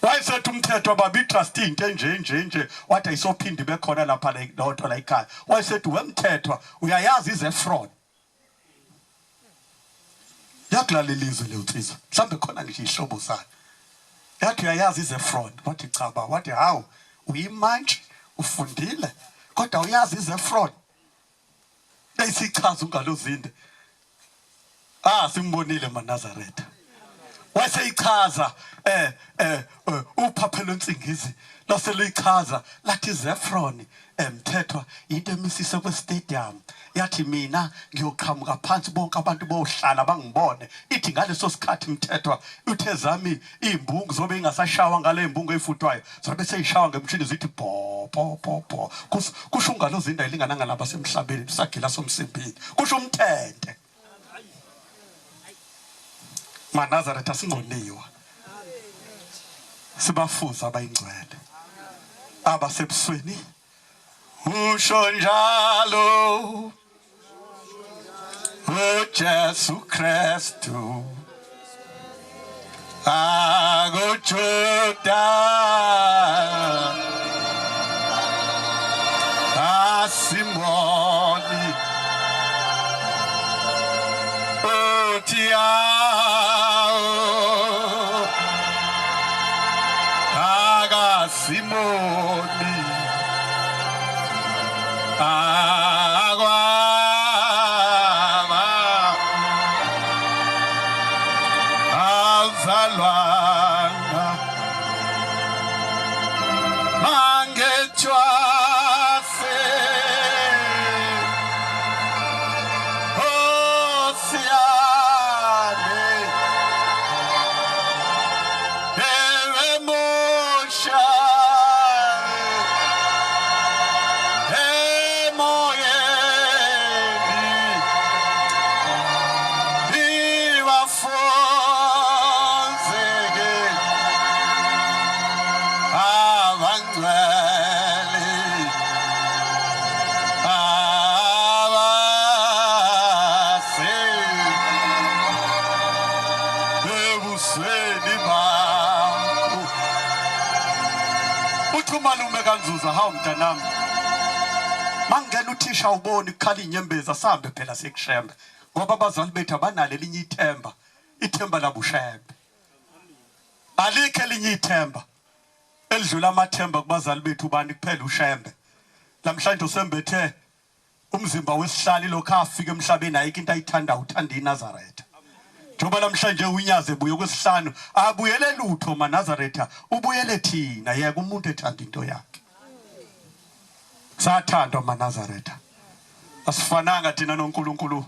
[SPEAKER 1] wayesethi umthetho babi trustee into nje wathi ayisophindi bekhona lapha lodwa la ekhaya wayesethi wemthethwa uyayazi iZefron yakulala ilizwe leutsizwa mhlambe khona nje ihlobo sakhe yathi uyayazi iZefron wathi cha ba wathi hawu uyimantshi ufundile kodwa uyazi iZefron besichaza ungalozinde simbonile maNazaretha waseyichaza uphaphelo nsingizi laselichaza lathi Zefron mthethwa into emisise kweStadium yathi mina ngiyoqhamuka phansi bonke abantu bohlala bangibone ithi ngaleso sikhathi mthethwa uthe zami imbungu zobe ingasashawa ngale imbungu eyifuthwayo zobe seyishawa ngemshini zithi bo kusho ungalozinda ilingana ngalaba semhlabeni sagila somsimbini kusho umthente maNazaretha singoniwa sibafuza abayingcwele abasebusweni usho njalo uJesu Kristu agojuda asimoni utia Simoni agwama azalwana mangechwase osiane emosha umalume kaNzuza hawu mntanami mangena uthisha uboni ukukhala inyembezi asambe phela sekushembe ngoba abazali bethu abanalo elinye ithemba ithemba labushembe alikho elinye ithemba elidlula amathemba kubazali bethu bani kuphela ushembe namhlanje usembethe umzimba wesihlali lokho afika emhlabeni ayike into ayithanda uthanda iNazaretha njoba namhlanje unyaze buye kwesihlanu abuyele lutho maNazaretha ubuyele thina yeke umuntu ethanda into yakhe sathandwa maNazaretha asifananga thina noNkulunkulu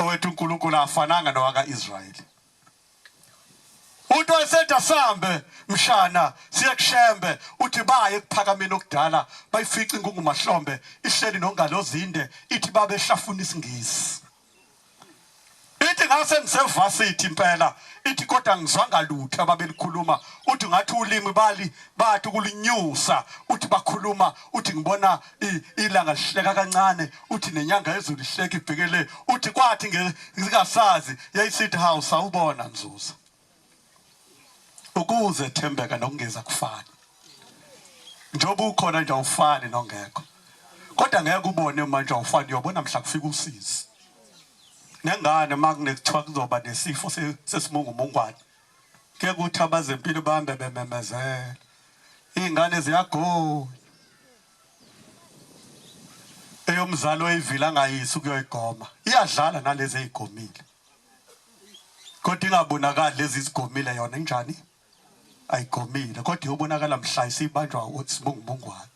[SPEAKER 1] owethu uNkulunkulu afananga nowaka Israyeli uthi wayesetha sambe mshana siye kushembe uthi baye kuphakameni okudala bayifica ingungumahlombe ihleli nongalozinde ithi babe hlafuna isingisi ithi ngase ngisevasithi impela ithi kodwa ngizwanga lutho ababelikhuluma uthi ngathi ulimi bathi ukulinyusa uthi bakhuluma uthi ngibona ilanga lihleka kancane uthi nenyanga yezulu lihleka ibhekele uthi kwathi ngikasazi yayisithi house awubona Mzuza ukuze thembeka nokungeza kufana njoba ukhona nje awufani nongekho kodwa ngeke ubone manje awufani uyobona mhla kufika usizi nengane makunekuthiwa kuzoba nesifo sesimungumungwane ke kuthi abazempilo bahambe bememezela ingane ziyagoya eyomzalo oyivila angayisi ukuyoyigoma iyadlala nalezi ezigomile kodwa ingabonakali lezi zigomile yona njani ayigomile kodwa uyobonakala mhla isibanjwa usimungumungwane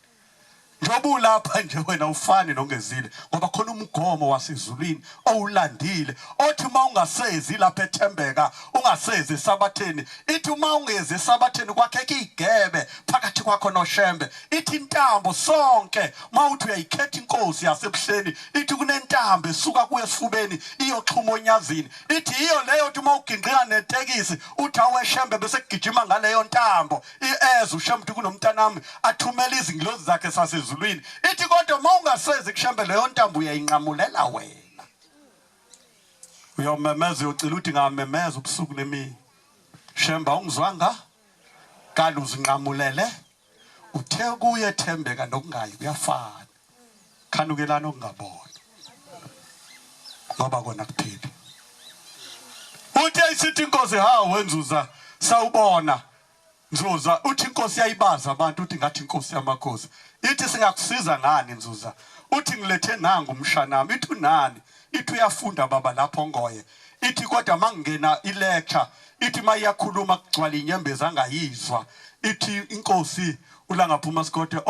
[SPEAKER 1] njoba ulapha nje wena ufani nongezile ngoba khona umgomo wasezulwini owulandile othi uma ungasezi lapha ethembeka ungasezi esabatheni ithi uma ungeze esabatheni kwakheka igebe phakathi kwakho noshembe ithi intambo sonke uma uthi uyayikhetha inkosi yasebuhleni ithi kunentambo esuka kuye esifubeni iyoxhuma onyazini ithi iyo leyo uthi uma uginqika netekisi uthi aweshembe bese kugijima ngaleyo ntambo ieze ushembe kunomntanami athumela izingilozi zakhe sasezulwini ithi kodwa uma ungasezi kushembe leyo ntambo uyayinqamulela wena uyomemeza uyocela uthi ngamemeza ubusuku nemini shemba ungizwanga kanti uzinqamulele uthe kuye thembeka nokungayi kuyafana khanukelana okungabona ngoba kona kuphila uthi ayisithi inkosi hawe Nzuza sawubona Nzuza uthi inkosi yayibaza abantu uthi ngathi inkosi yamakhosi ithi singakusiza ngani Nzuza uthi ngilethe nangu umshanami ithi unani ithi uyafunda baba lapho ngoye ithi kodwa mangena ilecture ithi mayakhuluma kugcwala inyembezi angayizwa ithi inkosi ulangaphuma sikode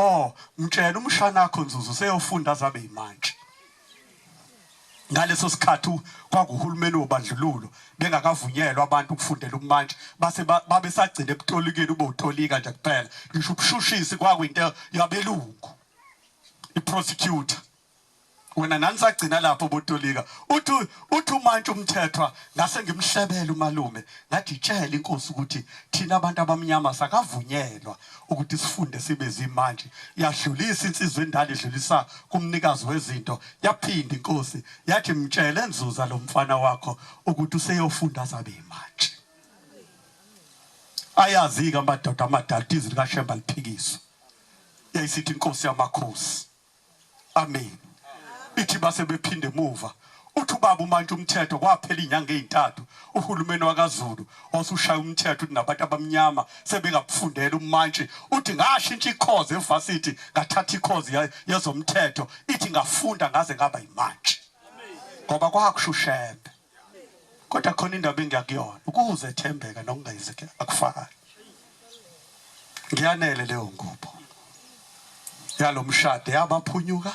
[SPEAKER 1] mtshela umshana wakho Nzuza useyofunda azabe imantshi ngaleso sikhathi kwakuhulumeni wobandlululo bengakavunyelwa abantu ukufundela umantshi base babe sagcina ebutolikeni ube utolika nje kuphela ngisho ubushushisi kwakuyinto yabelungu iprosecutor wena nanisagcina lapho botolika uthi umantshi umthethwa ngase ngimhlebela umalume ngathi tshela inkosi ukuthi thina abantu abamnyama sakavunyelwa ukuthi sifunde sibe zimantshi yadlulisa insizwe endala idlulisa kumnikazi wezinto yaphinda inkosi yathi mtshele Nzuza lo mfana wakho ukuthi useyofunda azabe imantshi ayazi-ke amadoda amadala izwi likaShemba liphikiswa yayisithi inkosi yamakhosi amen ithi base bephinde emuva uthi ubaba umantshi umthetho kwaphela inyanga ezintathu uhulumeni wakaZulu osushaya umthetho uthi nabantu abamnyama sebengakufundela umantshi uthi ngashintsha ikhozi evasithi ngathatha ikhozi yezomthetho ithi ngafunda ngaze ngaba imantshi ngoba kwakushushembe kodwa khona indaba engiyakuyona ukuze ethembeka nokungayizeke akufani ngiyanele leyo ngubo yalomshado yabaphunyuka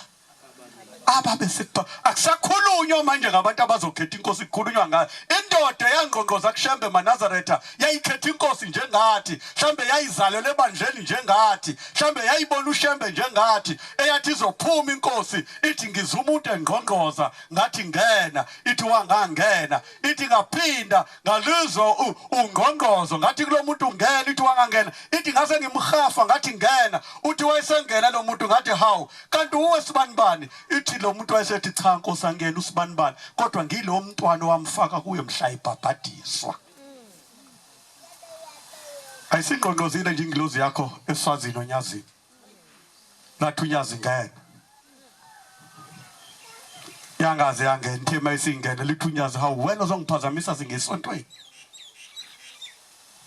[SPEAKER 1] ababesikupha akusakhulunywa manje ngabantu abazokhetha inkosi kukhulunywa ngayo indoda yangqongqoza kuShembe maNazaretha yayikhetha inkosi njengathi mhlambe yayizalelwe ebandleni njengathi mhlambe yayibona uShembe njengathi eyathi izophuma inkosi ithi ngizuma umuntu engqongqoza ngathi ngena ithi wangangena ithi ngaphinda ngalizwa ungqongqozo ngathi kulo muntu ungena ithi wangangena ithi ngase ngimhafa ngathi ngena uthi wayesengena lo muntu ngathi hawu kanti uwe sibanibani ithi lo muntu wayesethi cha Nkosi angena usibanibani kodwa ngilo mntwana wamfaka kuye mhla ibhabhadiswa ayisingqongqozile nje ingilozi yakho eSwazini onyazini nathi unyazi ngene yangaze yangena ithema isingene liphunyaza hawu wena uzongiphazamisa singesontweni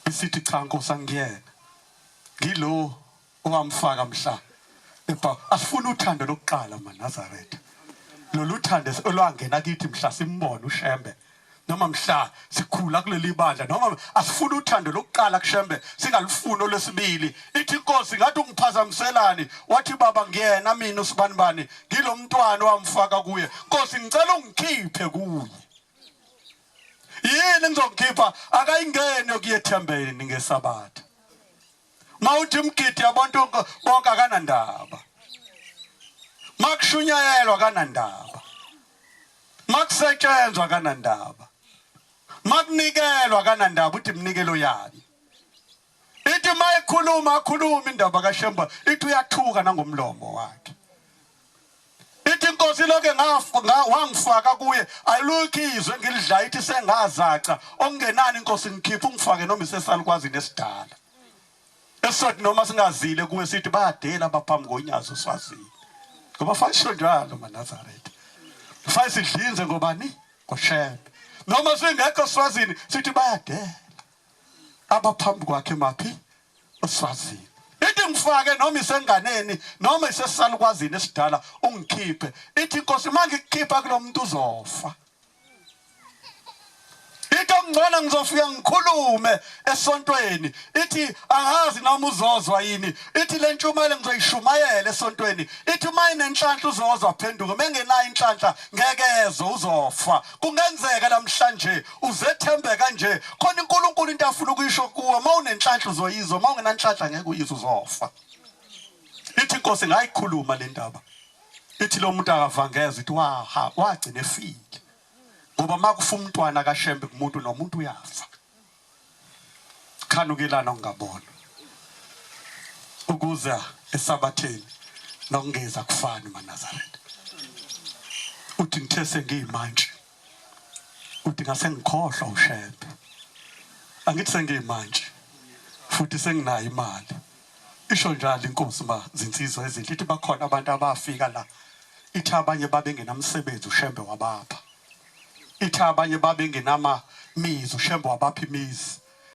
[SPEAKER 1] isithi cha Nkosi angiyena ngilo owamfaka mhla asifuna uthando lokuqala maNazaretha lolu thando olwangena kithi mhla simbona uShembe noma mhla sikhula kuleli bandla noma asifuna uthando lokuqala kuShembe singalifuna olwesibili ithi Nkosi ngathi ungiphazamiselani wathi baba ngiyena mina usibanibani ngilo mntwana owamfaka kuye Nkosi ngicela ungikhiphe kuye yini ngizokukhipha akayingene yokuyethembeni ngesabatha mawuthi umgidi abantu bonke akanandaba makushunyayelwa kanandaba makusetshenzwa kanandaba makunikelwa kanandaba uthi mnikelo yani ithi mayikhuluma akhuluma indaba kaShemba ithi uyathuka nangomlomo wakhe ithi Nkosi lokho wangifaka kuye ayilukho izwe ngilidla ithi sengazaca okungenani Nkosi ngikhipha ungifake noma isesalukwazi nesidala esothi noma singazile kuwe sithi bayadela abaphambi konyazo swazini ngoba fasho njalo maNazaretha fayisidlinze ngobani ngoShembe noma singekho swazini sithi bayadela abaphambi kwakhe maphi oswazini ithi ngifake noma isenganeni noma isesalukwazini esidala ungikhiphe ithi Nkosi mangikukhipha kulomuntu uzofa ithi ngicela ngizofika ngikhulume esontweni ithi angazi noma uzozwa yini ithi le ntshumayelo ngizoyishumayela esontweni ithi mayinenhlanhla uzozwa phenduka mengenayo inhlanhla ngekezo uzofa kungenzeka namhlanje uzethembeka nje khona uNkulunkulu into afuna ukuyisho kuwe mawunenhlanhla uzoyizwa mawungenanhlanhla ngeke uyizwe uzofa ithi Nkosi ngayikhuluma le ndaba ithi lo muntu akavangeza ithi wagcina efile ngoba makufa umntwana kaShembe kumuntu nomuntu uyafa khanukelana ungabona ukuza esabatheni nokungeza kufana maNazaretha uthi ngithe sengiyimanje uthi ngase ngikhohlwa uShembe angithi sengiyimanje futhi senginayo imali isho njalo inkosi zinsizwa ezinhle ithi bakhona abantu abafika la ithi abanye babe ngenamsebenzi uShembe wabapha ithi abanye babe ngenama mizi uShembe wabapha imizi